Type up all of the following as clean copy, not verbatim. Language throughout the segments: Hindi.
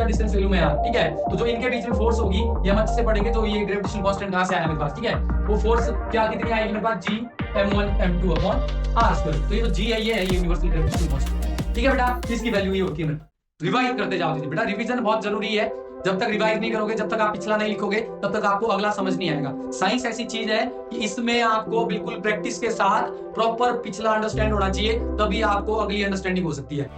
इसका डिस्टेंस वैल्यू में यार, ठीक है। तो जो इनके बीच में फोर्स होगी ये हम अच्छे से पढ़ेंगे। तो ये ग्रेविटेशनल कांस्टेंट कहां से आया मेरे पास, ठीक है। वो फोर्स क्या कितनी आएगी मेरे पास, G m1 m2 upon r square. तो ये जो जी है ये यूनिवर्सल ग्रेविटेशनल कांस्टेंट, ठीक है बेटा। इसकी वैल्यू ये होती है। रिवाइज करते जाओ बेटा, रिवीजन बहुत जरूरी है। जब तक रिवाइज नहीं करोगे, जब तक आप पिछला नहीं लिखोगे, तब तक आपको अगला समझ नहीं आएगा। साइंस ऐसी चीज है कि इसमें आपको बिल्कुल प्रैक्टिस के साथ प्रॉपर पिछला अंडरस्टैंड होना चाहिए, तभी आपको अगली अंडरस्टैंडिंग हो सकती है।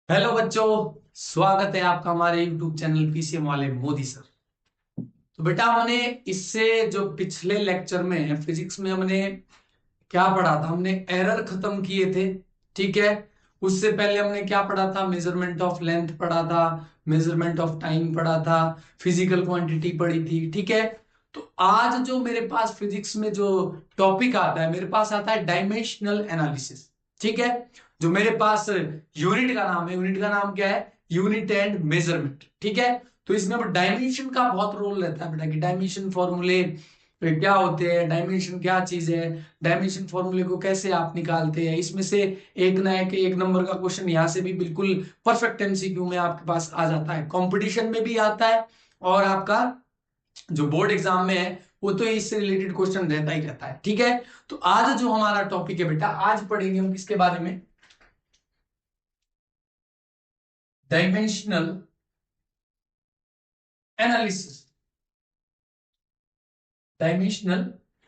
हेलो बच्चों, स्वागत है आपका हमारे YouTube चैनल पीसीएम वाले मोदी सर। तो बेटा हमने इससे जो पिछले लेक्चर में फिजिक्स में हमने क्या पढ़ा था, हमने एरर खत्म किए थे, ठीक है। उससे पहले हमने क्या पढ़ा था, मेजरमेंट ऑफ लेंथ पढ़ा था, मेजरमेंट ऑफ टाइम पढ़ा था, फिजिकल क्वांटिटी पढ़ी थी, ठीक है। तो आज जो मेरे पास फिजिक्स में जो टॉपिक आता है, मेरे पास आता है डायमेंशनल एनालिसिस, ठीक है। जो मेरे पास यूनिट का नाम है, यूनिट का नाम क्या है, यूनिट एंड मेजरमेंट, ठीक है। तो इसमें अब डायमेंशन का बहुत रोल रहता है बेटा, कि डायमेंशन फॉर्मूले क्या होते हैं, डायमेंशन क्या चीज है, डायमेंशन फॉर्मूले को कैसे आप निकालते हैं। इसमें से एक ना एक नंबर का क्वेश्चन यहाँ से भी बिल्कुल परफेक्ट एमसीक्यू में आपके पास आ जाता है, कंपटीशन में भी आता है, और आपका जो बोर्ड एग्जाम में है वो तो इससे रिलेटेड क्वेश्चन रहता ही रहता है, ठीक है। तो आज जो हमारा टॉपिक है बेटा, आज पढ़ेंगे हम किसके बारे में, डायमेंशनल एनालिसिस, डायमेंशनल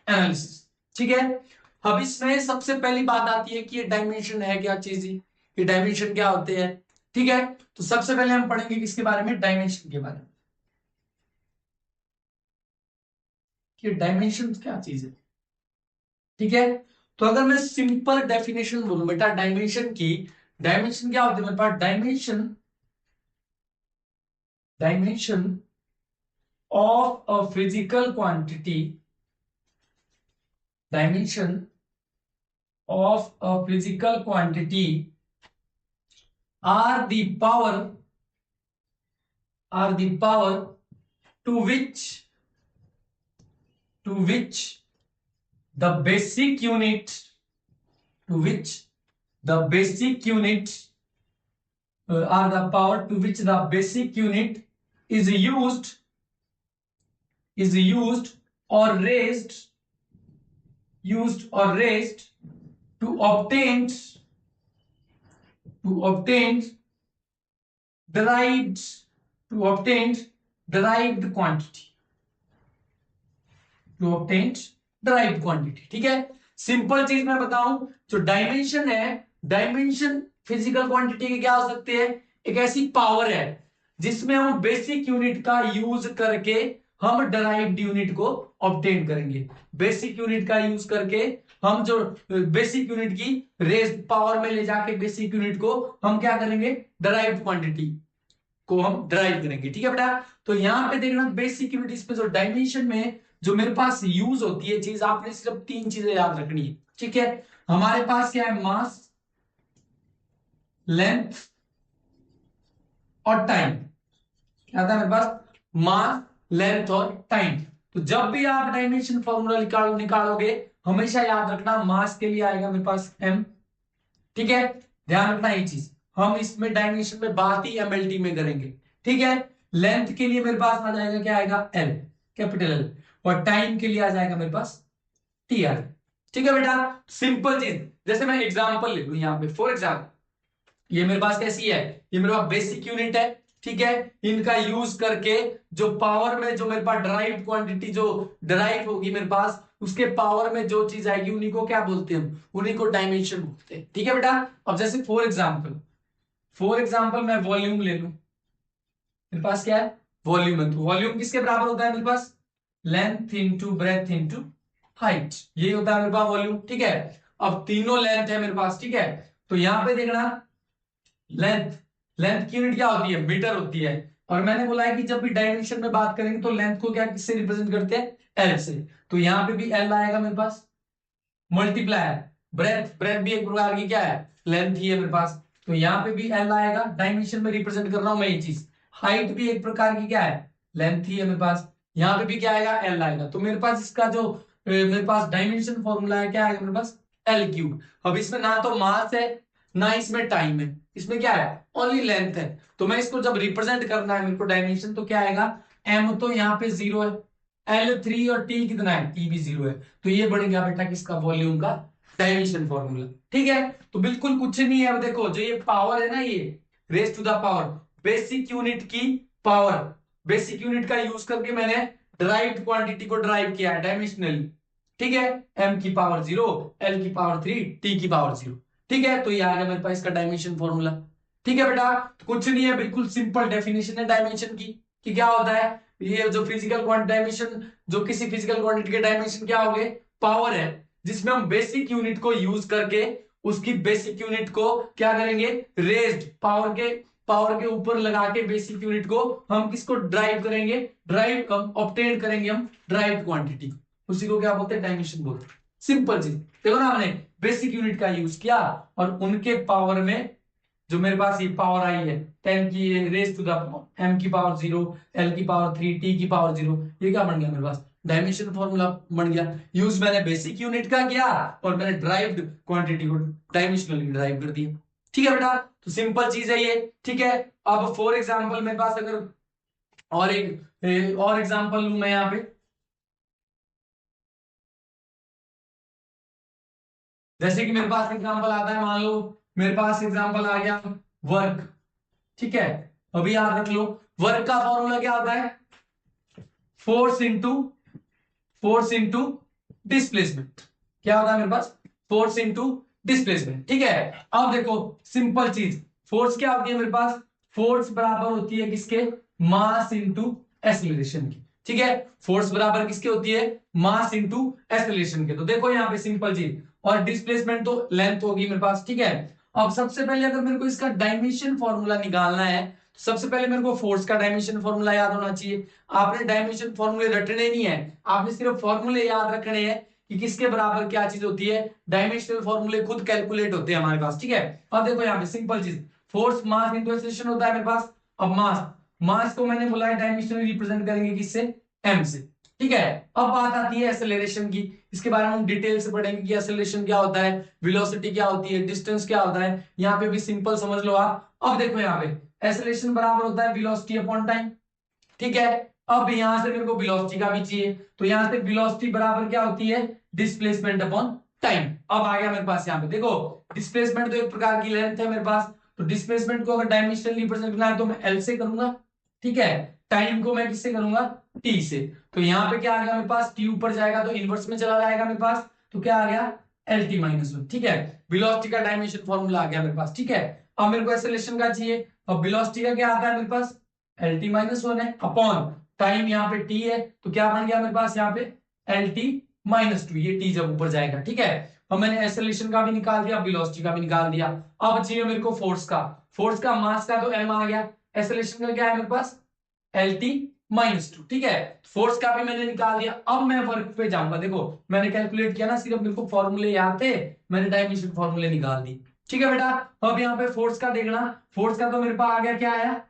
एनालिसिस, ठीक है। अब इसमें सबसे पहली बात आती है कि ये डायमेंशन है क्या चीज, ये डायमेंशन क्या होते हैं, ठीक है। तो सबसे पहले हम पढ़ेंगे किसके बारे में, डायमेंशन के बारे में, कि डायमेंशन क्या चीज है, ठीक है। तो अगर मैं सिंपल डेफिनेशन बोलूं बेटा डायमेंशन की, डायमेंशन क्या होते हैं मेरे पास, dimension, dimension of a physical quantity, dimension of a physical quantity are the power to which the basic unit, to which the basic unit are the power to which the basic unit is used or raised to obtain derived quantity, ठीक है। सिंपल चीज मैं बताऊं, जो डायमेंशन है, डायमेंशन फिजिकल क्वांटिटी के क्या हो सकते हैं, एक ऐसी पावर है जिसमें हम बेसिक यूनिट का यूज करके हम डराइव्ड यूनिट को ऑब्टेन करेंगे। बेसिक यूनिट का यूज करके हम जो बेसिक यूनिट की रेज पावर में ले जाके बेसिक यूनिट को हम क्या करेंगे, डराइव्ड क्वांटिटी को हम डराइव करेंगे, ठीक है बेटा। तो यहां पे देखना बेसिक यूनिट, इसमें जो डायमेंशन में जो मेरे पास यूज होती है चीज, आपने सिर्फ तीन चीजें याद रखनी है, ठीक है। हमारे पास क्या है, मास, लेंथ और टाइम। क्या था मेरे पास, मास, लेंथ और टाइम। तो जब भी आप डायमेंशन फॉर्मूला निकालोगे, हमेशा याद रखना मास के लिए आएगा मेरे पास m, ठीक है। ध्यान रखना ये चीज, हम इसमें डायमेंशन में बात ही mlt में करेंगे, ठीक है। लेंथ के लिए मेरे पास आ जाएगा, क्या आएगा, l, कैपिटल L, और टाइम के लिए आ जाएगा मेरे पास tr, ठीक है बेटा। सिंपल चीज, जैसे मैं एग्जांपल ले लूं यहाँ पे, फॉर एग्जांपल ये मेरे पास कैसी है, ये मेरे पास बेसिक यूनिट है, ठीक है। इनका यूज करके जो पावर में जो मेरे पास डराइव क्वांटिटी जो डराइव होगी मेरे पास, उसके पावर में जो चीज आएगी उन्हीं को क्या बोलते हैं, उन्हीं को डायमेंशन बोलते हैं, ठीक है बेटा। अब जैसे फॉर एग्जांपल मैं वॉल्यूम ले लूं, मेरे पास क्या है, वॉल्यूम है। तो वॉल्यूम किसके बराबर होता है मेरे पास, length into breadth into height, ये होता है मेरे पास वॉल्यूम, ठीक है। अब तीनों लेंथ है मेरे पास, ठीक है। तो यहां पे देखना, लेंथ की यूनिट क्या होती है, मीटर होती है। और मैंने बोला है कि जब भी डायमेंशन में बात करेंगे तो लेंथ को क्या किससे रिप्रेजेंट करते हैं, एल से। तो यहां पे भी एल आएगा मेरे पास, मल्टीप्लाई ब्रेथ, ब्रेथ भी एक प्रकार की क्या है, लेंथ ही है मेरे पास। तो यहाँ पे भी एल आएगा, डायमेंशन में रिप्रेजेंट कर रहा हूं मैं ये चीज। हाइट भी एक प्रकार की क्या है, लेंथ ही है मेरे पास, यहाँ पे भी क्या आएगा, एल आएगा। तो मेरे पास इसका जो मेरे पास डायमेंशन फॉर्मूला है, क्या आएगा मेरे पास, एल क्यूब। अब इसमें ना तो मास है ना इसमें टाइम है, इसमें क्या है, ओनली लेंथ है। तो मैं इसको जब रिप्रेजेंट करना है मेरे को डायमेंशन, तो क्या आएगा, एम तो यहाँ पे 0 है, L3 और T कितना है, T भी 0 है। तो ये बन गया बेटा किसका, वॉल्यूम का डायमेंशन फॉर्मूला। ठीक है, तो बिल्कुल कुछ नहीं है। अब देखो जो ये पावर है ना, ये raise to the power, basic unit की पावर, बेसिक यूनिट का यूज करके मैंने ड्राइव्ड क्वांटिटी को ड्राइव किया है डायमेंशनली। ठीक है, m की पावर 0, l की पावर 3, t की पावर 0। ठीक है, तो ये आ गया मेरे पास इसका डायमेंशन फॉर्मूला। ठीक है बेटा, तो कुछ नहीं है, बिल्कुल सिंपल डेफिनेशन है डायमेंशन की, कि क्या होता है, ये जो फिजिकल डायमेंशन, जो किसी फिजिकल क्वांटिटी के डायमेंशन क्या हो गए, पावर है, जिसमें हम बेसिक यूनिट को यूज करके उसकी बेसिक यूनिट को क्या करेंगे, रेज्ड पावर के ऊपर लगा के बेसिक यूनिट को हम किसको ड्राइव करेंगे, ड्राइव ऑब्टेन करेंगे हम ड्राइव क्वांटिटी, उसी को क्या बोलते हैं, डायमेंशन बोलते हैं। सिंपल चीज, देखो ना, हमने बेसिक यूनिट का यूज किया और उनके पावर में जो मेरे पास ये पावर आई है 10 की रेज टू द m की पावर 0, l की पावर 3, t की पावर 0, ये क्या बन गया मेरे पास, डायमेंशन फॉर्मूला बन गया। यूज मैंने बेसिक यूनिट का किया और मैंने ड्राइव्ड क्वांटिटी को डायमेंशनली ड्राइव कर दिया। ठीक है बेटा, तो सिंपल चीज है ये। ठीक है, अब फॉर एग्जांपल मेरे पास अगर और एग्जांपल लूं मैं यहाँ पे, जैसे कि मेरे पास एग्जांपल आता है, मान लो मेरे पास एग्जांपल आ गया वर्क। ठीक है, अभी याद रख लो, वर्क का फॉर्मूला क्या होता है, फोर्स इंटू डिस्प्लेसमेंट। क्या होता है मेरे पास, फोर्स इंटू डिस्प्लेसमेंट। ठीक है, अब देखो सिंपल चीज, फोर्स क्या होती है मेरे पास, फोर्स बराबर होती है किसके, मास इंटू एक्सीलरेशन की। ठीक है, फोर्स बराबर किसके होती है, मास इंटू एक्सीलरेशन के। तो देखो यहाँ पे सिंपल चीज, और डिस्प्लेसमेंट तो लेंथ होगी मेरे पास। ठीक है, अब सबसे पहले अगर मेरे को इसका डायमेंशन फॉर्मूला निकालना है, तो सबसे पहले मेरे को फोर्स का डायमेंशन फॉर्मूला याद होना चाहिए। आपने डायमेंशन फॉर्मूले रटने नहीं है, आपने सिर्फ फॉर्मूले याद रखने हैं कि किसके बराबर क्या चीज होती है। डायमेंशनल फॉर्मूले खुद कैलकुलेट होते हैं हमारे पास। ठीक है, अब देखो यहाँ पे सिंपल चीज, फोर्स मास इंटू एक्सीलरेशन होता है मेरे पास। अब मास को मैंने बोला है डायमेंशनली रिप्रेजेंट करेंगे किससे, m से। ठीक है, अब बात आती है एक्सेलरेशन की, इसके बारे में हम डिटेल से पढ़ेंगे कि एक्सेलरेशन क्या होता है, वेलोसिटी क्या होती है, डिस्टेंस क्या होता है। यहाँ पे भी सिंपल समझ लो आप। अब देखो यहाँ पे एक्सेलरेशन बराबर होता है वेलोसिटी अपॉन टाइम। ठीक है, अब यहां से मेरे को वेलोसिटी का भी चाहिए, तो यहां से वेलोसिटी बराबर क्या होती है, डिस्प्लेसमेंट अपॉन टाइम। अब आ गया मेरे पास यहाँ पे, देखो डिस्प्लेसमेंट तो एक प्रकार की लेंथ है मेरे पास, तो डिस्प्लेसमेंट को अगर डायमेंशनली रिप्रेजेंट करना है तो मैं एल से करूंगा। ठीक है, टाइम को मैं किससे करूंगा, टी से। तो यहाँ पे क्या आ गया मेरे पास, टी ऊपर जाएगा तो इनवर्स में चला जाएगा मेरे पास, तो क्या आ गया, एल टी माइनस वन। ठीक है, वेलोसिटी का डायमेंशन फॉर्मूला आ गया मेरे पास। ठीक है, अब मेरे को एक्सेलरेशन का चाहिए, अब वेलोसिटी का क्या आता है मेरे पास, एल टी माइनस वन है, अपॉन टाइम यहाँ पे टी है, तो क्या बन गया मेरे पास यहाँ पे, एल टी माइनस टू, ये टी जब ऊपर जाएगा। ठीक है, अब मैंने एक्सेलरेशन का भी निकाल दिया, वेलोसिटी का भी निकाल दिया। अब चाहिए मेरे को फोर्स का मास का तो एम आ गया, एक्सेलरेशन का क्या है मेरे पास, एल टी माइनस टू। ठीक है, फोर्स का भी मैंने निकाल दिया। अब मैं वर्क पे जाऊंगा, देखो मैंने कैलकुलेट किया ना, सिर्फ मेरे को फॉर्मूले याद थे, मैंने डायमेंशन फॉर्मूले निकाल दी। ठीक है बेटा, अब यहाँ पे फोर्स का देखना, फोर्स का तो मेरे पास आ गया, क्या आया,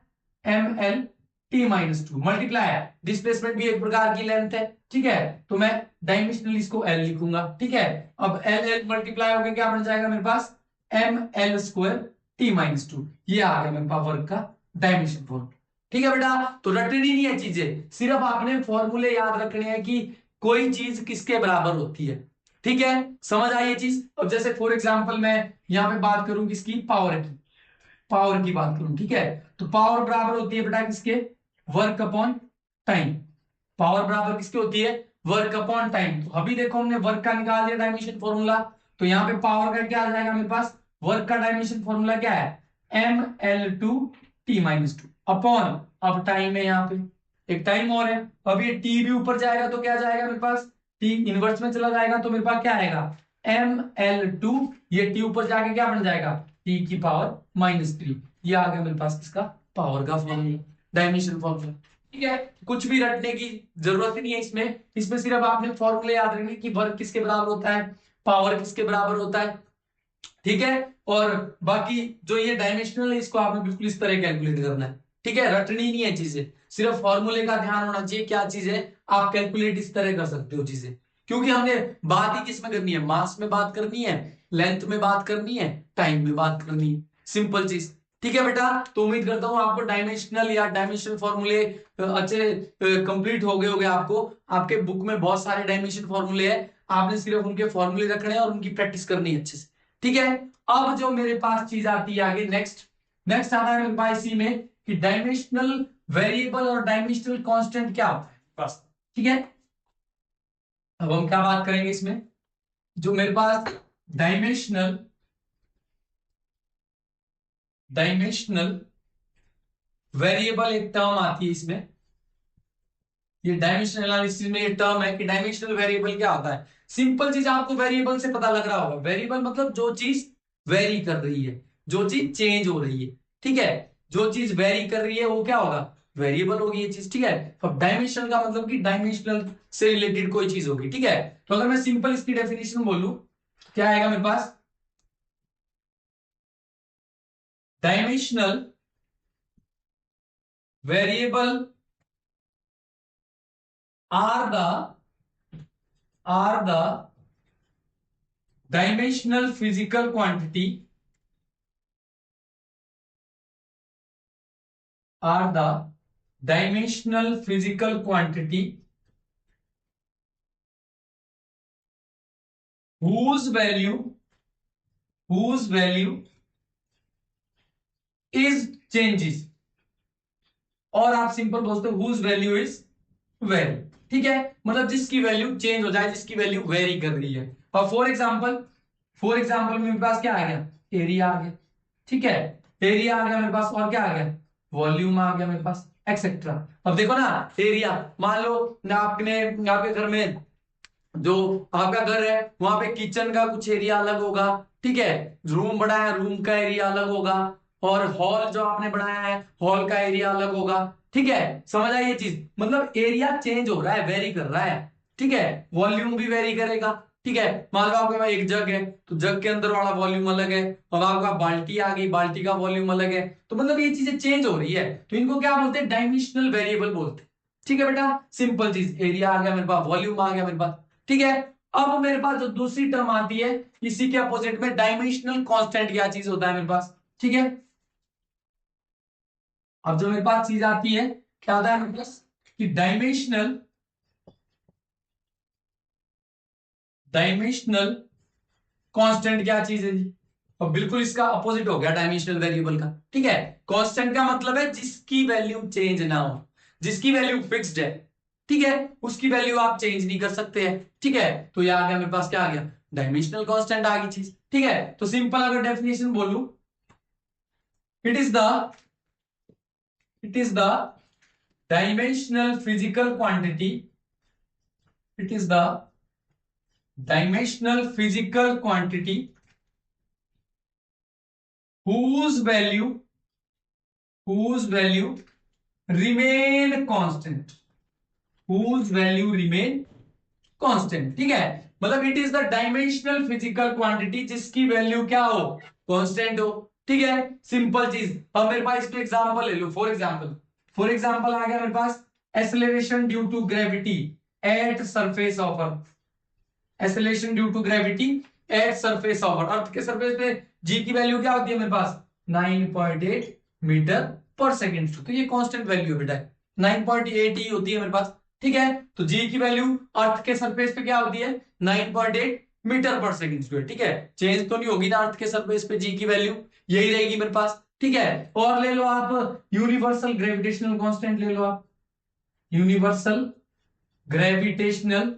M L T minus two multiply, displacement भी एक प्रकार की लेंथ है। ठीक है, तो मैं डायमेंशनली इसको एल लिखूंगा। ठीक है, अब एल एल मल्टीप्लाई होकर क्या बन जाएगा मेरे पास, M L square T minus two. ये आ गया मेरे पास वर्क का डायमेंशन फॉर्मूला। ठीक है बेटा, तो रटनी नहीं है चीजें, सिर्फ आपने फॉर्मूले याद रखने हैं कि कोई चीज किसके बराबर होती है। ठीक है, समझ आई ये चीज। अब जैसे फॉर एग्जांपल मैं यहाँ पे बात करूं किसकी, पावर की बात करूं। ठीक है, तो पावर बराबर होती है बेटा किसके, वर्क अपॉन टाइम। पावर बराबर किसके होती है, वर्क अपॉन टाइम। तो अभी देखो हमने वर्क का निकाल दिया डायमेंशन फॉर्मूला, तो यहाँ पे पावर का क्या आ जाएगा मेरे पास, वर्क का डायमेंशन फॉर्मूला क्या है, M L two T minus two upon, अब टाइम है यहाँ पे, एक टाइम और है। अब ये टी भी ऊपर जाएगा तो क्या जाएगा मेरे पास, टी इनवर्स में चला जाएगा, तो मेरे पास क्या आएगा, एम एल टू, ये टी ऊपर जाके क्या बन जाएगा, टी की पावर माइनस थ्री। ये आ गया मेरे पास किसका, पावर का फॉर्मूला, डायमेंशन फॉर्मूला। ठीक है, कुछ भी रटने की जरूरत ही नहीं है इसमें, इसमें सिर्फ आपने फॉर्मूले याद रखने कि वर्क किसके बराबर होता है, पावर किसके बराबर होता है। ठीक है, और बाकी जो ये डायमेंशनल है इसको आपने बिल्कुल इस तरह कैलकुलेट करना है, ठीक है। रटनी नहीं है चीजें, सिर्फ फॉर्मूले का ध्यान होना चाहिए, क्या चीज है आप कैलकुलेट इस तरह कर सकते हो चीजें, क्योंकि हमने बात ही किस में करनी है, मास में बात करनी है, लेंथ में बात करनी है, टाइम में बात करनी है, सिंपल चीज, ठीक है बेटा। तो उम्मीद करता हूं आपको डायमेंशनल या डायमेंशनल फॉर्मूले अच्छे कंप्लीट हो गए होंगे। आपको आपके बुक में बहुत सारे डायमेंशन फॉर्मूले हैं, आपने सिर्फ उनके फॉर्मूले रखने हैं और उनकी प्रैक्टिस करनी है अच्छे से, ठीक है। अब जो मेरे पास चीज आती है आगे, नेक्स्ट नेक्स्ट आता है मेरे पास इसी में कि डायमेंशनल वेरिएबल और डायमेंशनल कांस्टेंट क्या होता है बस, ठीक है। अब हम क्या बात करेंगे इसमें, जो मेरे पास डायमेंशनल डायमेंशनल वेरिएबल एक टर्म आती है इसमें, ये डायमेंशनल एनालिसिस में ये टर्म है कि डायमेंशनल वेरिएबल क्या होता है। सिंपल चीज आपको वेरिएबल से पता लग रहा होगा, वेरिएबल मतलब जो चीज वेरी कर रही है, जो चीज चेंज हो रही है, ठीक है। जो चीज वेरी कर रही है वो क्या होगा, वेरिएबल होगी ये चीज, ठीक है। अब डायमेंशन का मतलब कि डायमेंशनल से रिलेटेड कोई चीज होगी, ठीक है। तो अगर मैं सिंपल इसकी डेफिनेशन बोलूं, क्या आएगा मेरे पास, dimensional variable are the dimensional physical quantity are the dimensional physical quantity whose value is changes, और आप सिंपल बोलते हो whose value is vary, ठीक है। मतलब जिसकी वैल्यू चेंज हो जाए, जिसकी वैल्यू वेरी कर रही है। और फॉर एग्जांपल मेरे पास क्या आ गया, एरिया आ गया, ठीक है। एरिया आ गया मेरे पास, और क्या आ गया, वॉल्यूम आ गया मेरे पास, एक्सेट्रा। अब देखो ना, एरिया मान लो ना आपने आपके घर में जो आपका घर है वहां पे किचन का कुछ एरिया अलग होगा, ठीक है। रूम बड़ा है, रूम का एरिया अलग होगा, और हॉल जो आपने बनाया है हॉल का एरिया अलग होगा, ठीक है। समझ आई ये चीज, मतलब एरिया चेंज हो रहा है, वेरी कर रहा है, ठीक है। वॉल्यूम भी वेरी करेगा, ठीक है। मान लो आपके पास एक जग है तो जग के अंदर वाला वॉल्यूम अलग है, और आपका बाल्टी आ गई, बाल्टी का वॉल्यूम अलग है, तो मतलब ये चीजें चेंज हो रही है, तो इनको क्या बोलते हैं, डायमेंशनल वेरिएबल बोलते हैं, ठीक है बेटा। सिंपल चीज, एरिया आ गया मेरे पास, वॉल्यूम आ गया मेरे पास, ठीक है। अब मेरे पास जो दूसरी टर्म आती है इसी के अपोजिट में, डायमेंशनल कांस्टेंट क्या चीज होता है मेरे पास, ठीक है। अब जो मेरे पास चीज आती है, क्या आता है मेरे पास कि डायमेंशनल कांस्टेंट क्या चीज है जी, और बिल्कुल इसका अपोजिट हो गया डायमेंशनल वेरिएबल का, ठीक है। कांस्टेंट का मतलब है जिसकी वैल्यू चेंज ना हो, जिसकी वैल्यू फिक्स्ड है, ठीक है, उसकी वैल्यू आप चेंज नहीं कर सकते हैं, ठीक है। तो ये आ गया मेरे पास, क्या आ गया, डायमेंशनल कांस्टेंट आ गई चीज, ठीक है। तो सिंपल अगर डेफिनेशन बोलूं, it is the dimensional physical quantity, it is the dimensional physical quantity whose value remain constant, whose value remain constant, ठीक है। मतलब it is the dimensional physical quantity जिसकी वैल्यू क्या हो, कांस्टेंट हो, ठीक है। सिंपल चीज, अब मेरे पास इसको एग्जांपल ले लो, फॉर एग्जांपल आ गया मेरे पास, acceleration due to gravity at surface of earth, acceleration due to gravity at surface of earth के सरफेस पे जी की वैल्यू क्या होती है मेरे पास, 9.8 मीटर पर सेकेंड, तो ये कांस्टेंट वैल्यू है बेटा, 9.8 ही होती है मेरे पास, ठीक है। तो जी की वैल्यू अर्थ के सरफेस पे क्या होती है, 9.8 मीटर पर सेकेंड स्क्वायर, ठीक है। चेंज तो नहीं होगी ना अर्थ के सरफेस पे जी की वैल्यू, यही रहेगी मेरे पास, ठीक है। और ले लो आप यूनिवर्सल ग्रेविटेशनल कांस्टेंट ले लो आप, यूनिवर्सल ग्रेविटेशनल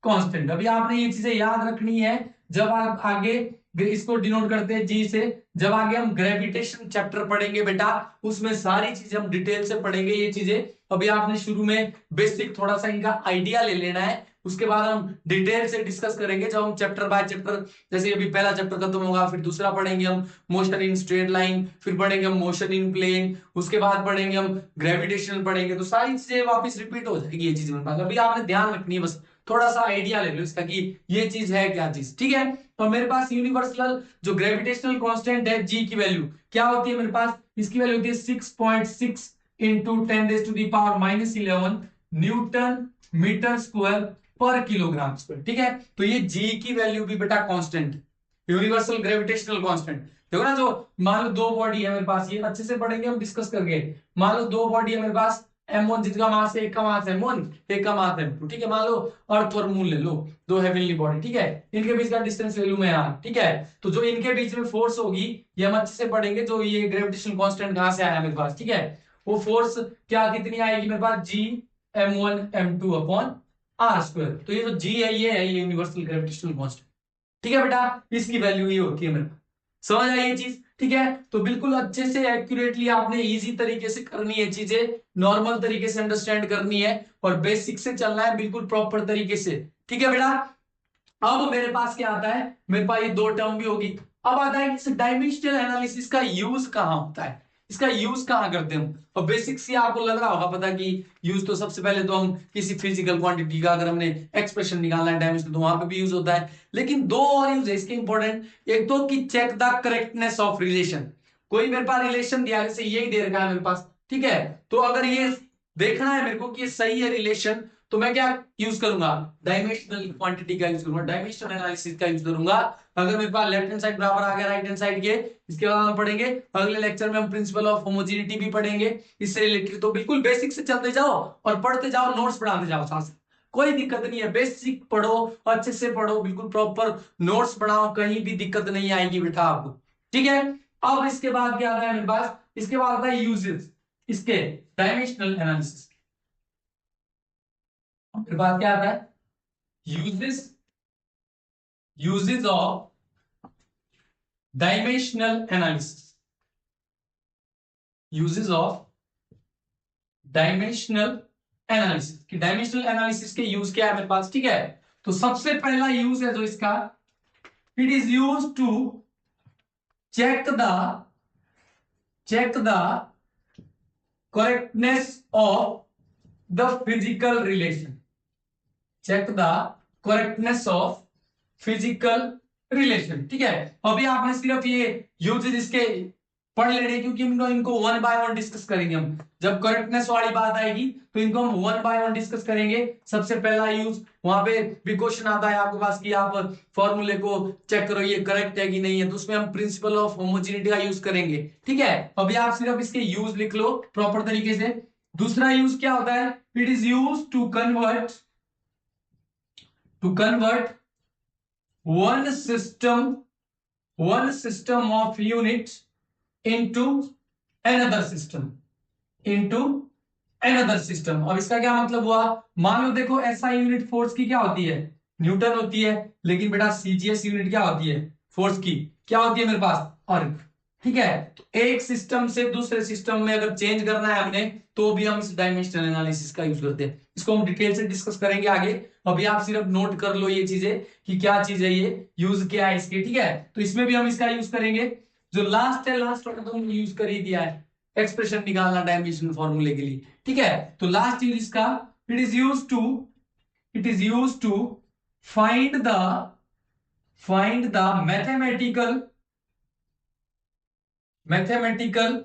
कांस्टेंट। अभी आपने ये चीजें याद रखनी है, जब आप आगे इसको डिनोट करते हैं जी से, जब आगे हम ग्रेविटेशन चैप्टर पढ़ेंगे बेटा, उसमें सारी चीजें हम डिटेल से पढ़ेंगे ये चीजें। अभी आपने शुरू में बेसिक थोड़ा सा इनका आइडिया ले लेना है, उसके बाद हम डिटेल से डिस्कस करेंगे जब हम चैप्टर बाय चैप्टर, जैसे अभी पहला चैप्टर खत्म होगा फिर दूसरा पढ़ेंगे हम मोशन इन स्ट्रेट लाइन, फिर पढ़ेंगे हम मोशन इन प्लेन, उसके बाद पढ़ेंगे हम ग्रेविटेशनल पढ़ेंगे, तो सारी चीजें वापस रिपीट हो जाएगी ये चीजें मेरे पास। अभी आपने ध्यान रखनी है बस, थोड़ा सा आइडिया ले लो इसका कि ये चीज है क्या चीज, ठीक है। तो मेरे पास यूनिवर्सल जो ग्रेविटेशनल कांस्टेंट है जी की वैल्यू क्या होती है मेरे पास, इसकी वैल्यू होती है 6.6 इंटू 10⁻⁻11 न्यूटन मीटर स्क्वायर पर किलोग्राम स्क्वायर, ठीक है। तो ये जी की वैल्यू भी बेटा कांस्टेंट, यूनिवर्सल ग्रेविटेशनल कांस्टेंट। देखो ना, जो मान लो दो बॉडी है मेरे पास, ये अच्छे से पढ़ेंगे हम डिस्कस करके। मान लो दो बॉडी है मेरे पास, m1 जिसका मास है, एक का मास m1 एक का मास m2, ठीक है। मान लो अर्थ और मून ले लो, दो हेवनली बॉडी, ठीक है। इनके बीच का डिस्टेंस ले लूं मैं यहाँ, ठीक है। तो जो इनके बीच में फोर्स होगी ये हम अच्छे से पढ़ेंगे, जो ये ग्रेविटेशनल कांस्टेंट कहां से आया मेरे पास, ठीक है। वो फोर्स क्या कितनी आएगी मेरे पास, G m1 m2 upon R square. तो ये जो जी है ये है यूनिवर्सल ग्रेविटेशनल कांस्टेंट, ठीक है बेटा। इसकी वैल्यू ये होती है मेरे पास, समझ आई ये चीज, ठीक है। तो बिल्कुल अच्छे से एक्यूरेटली आपने इजी तरीके से करनी है चीजें, नॉर्मल तरीके से अंडरस्टैंड करनी है और बेसिक से चलना है बिल्कुल प्रॉपर तरीके से, ठीक है बेटा। अब मेरे पास क्या आता है, मेरे पास ये दो टर्म भी होगी। अब आता है इस डायमेंशनल एनालिसिस का यूज कहां होता है, इसका यूज कहां करते हैं हम। और बेसिक से आपको लग रहा होगा पता कि यूज तो सबसे पहले तो हम किसी फिजिकल क्वांटिटी का अगर हमने एक्सप्रेशन निकालना है डायमेंशनल, तो वहां पे भी यूज होता है। लेकिन दो और यूज है इसके इंपॉर्टेंट, एक तो कि check the correctness of relation. कोई मेरे पास रिलेशन दिया है, जैसे यही दे रखा है मेरे पास, ठीक है। तो अगर ये देखना है मेरे को कि ये सही है रिलेशन, तो मैं क्या यूज करूंगा, डायमेंशनल क्वांटिटी का यूज करूंगा, डायमेंशनल एनालिसिस का यूज करूंगा। अगर मेरे पास लेफ्ट हैंड साइड बराबर आ गया राइट हैंड साइड के, इसके बाद हम पढ़ेंगे अगले लेक्चर में हम प्रिंसिपल ऑफ होमोजेनिटी भी पढ़ेंगे इससे रिलेटेड। तो बिल्कुल बेसिक से चलते जाओ और पढ़ते जाओ, नोट्स बनाते जाओ साथ, कोई दिक्कत नहीं है। बेसिक पढ़ो, अच्छे से पढ़ो, बिल्कुल प्रॉपर नोट्स बनाओ, कहीं भी दिक्कत नहीं आएगी बेटा आपको, ठीक है। अब इसके बाद क्या आता है मेरे पास, इसके बाद आता है यूजेस इसके डायमेंशनल एनालिसिस। फिर बात क्या आता है, uses uses of dimensional analysis, uses of dimensional analysis. कि डायमेंशनल एनालिसिस के यूज क्या है मेरे पास, ठीक है। तो सबसे पहला यूज है जो इसका, it is use to check the correctness of the physical relation, check the correctness of physical relation, ठीक है। अभी आपने सिर्फ ये यूजेस इसके पढ़ लेने, क्योंकि इनको वन बाय वन डिस्कस करेंगे हम। जब करेक्टनेस वाली बात आएगी तो इनको हम वन बाय वन डिस्कस करेंगे। सबसे पहला यूज, वहां पे भी क्वेश्चन आता है आपके पास कि आप फॉर्मूले को चेक करो ये करेक्ट है कि नहीं है, तो उसमें हम प्रिंसिपल ऑफ होमोजेनिटी का यूज करेंगे, ठीक है। अभी आप सिर्फ इसके यूज लिख लो प्रॉपर तरीके से। दूसरा यूज क्या होता है, it is use to convert one system of units into another system। अब इसका क्या मतलब हुआ, मान लो देखो ऐसा यूनिट फोर्स की क्या होती है, न्यूटन होती है। लेकिन बेटा सीजीएस यूनिट क्या होती है, फोर्स की क्या होती है मेरे पास, अर्ग, ठीक है। तो एक सिस्टम से दूसरे सिस्टम में अगर चेंज करना है हमने, तो भी हम इस डायमेंशनल एनालिसिस का यूज करते हैं। इसको हम डिटेल से डिस्कस करेंगे आगे। अभी आप सिर्फ नोट कर लो ये चीजें कि क्या चीज है ये, यूज क्या है इसके, ठीक है। तो इसमें भी हम इसका यूज करेंगे। जो लास्ट है, लास्ट वाला तो हमने यूज कर ही दिया है, एक्सप्रेशन निकालना डायमेंशनल फॉर्मूले के लिए, ठीक है। तो लास्ट यूज इसका, it is use to find the mathematical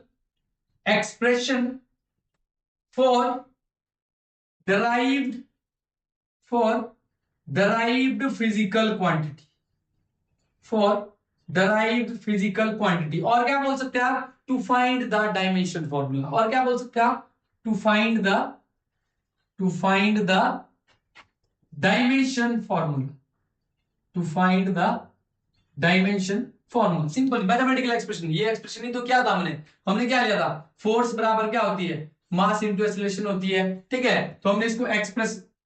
expression for derived physical quantity और क्या बोल सकते हैं आप, to find the dimension formula. और क्या बोल सकते हैं आप, to find the dimension formula. Simple mathematical expression. ये एक्सप्रेशन ही तो क्या था, हमने क्या लिया था, फोर्स बराबर क्या होती है, मास इनटू एक्सीलरेशन होती है, ठीक है। तो हमने इसको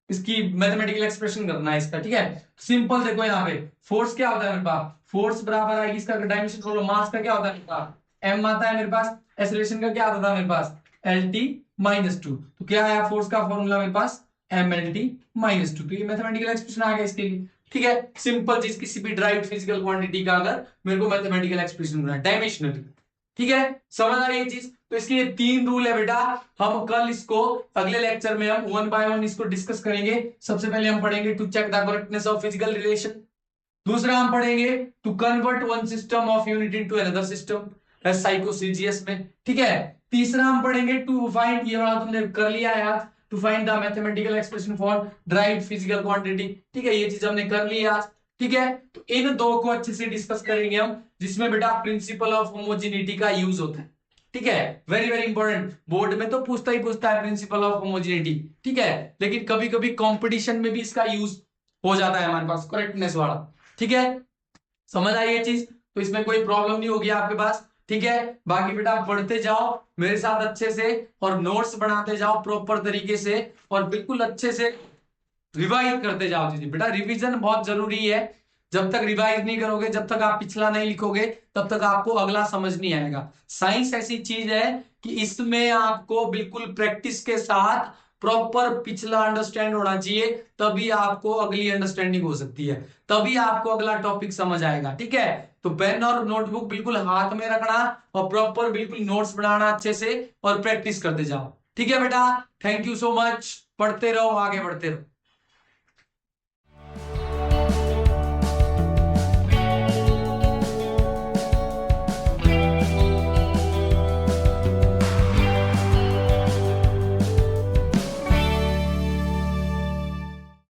इसकी मैथमेटिकल एक्सप्रेशन करना है इसका, ठीक है। सिंपल देखो यहाँ पे फोर्स क्या होता है मेरे पास, फोर्स बराबर आएगी इसका डायमेंशन फॉर्मूला, मास का क्या होता है मेरे पास, m आता है मेरे पास, एक्सीलरेशन का क्या आता था मेरे पास, LT-2। तो क्या आया फोर्स का फॉर्मूला मेरे पास, mLT-2। तो ये मैथमेटिकल एक्सप्रेशन आ गया इसके लिए, ठीक है। सिंपल चीज, किसी भी ड्राइव्ड फिजिकल क्वांटिटी का अगर मेरे को मैथमेटिकल एक्सप्रेशन करना है डायमेंशनली, ठीक है, समझ आ रही है ये चीज। तो इसके ये 3 रूल है बेटा। हम कल इसको अगले लेक्चर में हम 1 बाय 1 इसको डिस्कस करेंगे। सबसे पहले हम पढ़ेंगे to check the correctness of physical relation. दूसरा हम पढ़ेंगे to convert one system of unit into another system साइको सीजीएस में। ठीक है, तीसरा हम पढ़ेंगे टू फाइंड, ये वाला तुमने कर लिया यार, to find the mathematical expression for derived physical quantity. ठीक है, ये चीज हमने कर ली आज। ठीक है, तो इन दो को अच्छे से डिस्कस करेंगे हम, जिसमें बेटा प्रिंसिपल ऑफ होमोजेनिटी का यूज होता है। ठीक है, वेरी वेरी इंपॉर्टेंट, बोर्ड में तो पूछता ही पूछता है प्रिंसिपल ऑफ होमोजेनिटी। ठीक है, लेकिन कभी कभी कंपटीशन में भी इसका यूज हो जाता है हमारे पास, करेक्टनेस वाला। ठीक है, समझ आई ये चीज, तो इसमें कोई प्रॉब्लम नहीं होगी आपके पास। ठीक है, बाकी बेटा पढ़ते जाओ मेरे साथ अच्छे से, और नोट्स बनाते जाओ प्रॉपर तरीके से, और बिल्कुल अच्छे से रिवाइज करते जाओ चीजें। बेटा रिवीजन बहुत जरूरी है, जब तक रिवाइज नहीं करोगे, जब तक आप पिछला नहीं लिखोगे, तब तक आपको अगला समझ नहीं आएगा। साइंस ऐसी चीज है कि इसमें आपको बिल्कुल प्रैक्टिस के साथ प्रॉपर पिछला अंडरस्टैंड होना चाहिए, तभी आपको अगली अंडरस्टैंडिंग हो सकती है, तभी आपको अगला टॉपिक समझ आएगा। ठीक है, तो पेन और नोटबुक बिल्कुल हाथ में रखना, और प्रॉपर बिल्कुल नोट्स बनाना अच्छे से, और प्रैक्टिस करते जाओ। ठीक है बेटा, थैंक यू सो मच, पढ़ते रहो, आगे बढ़ते रहो।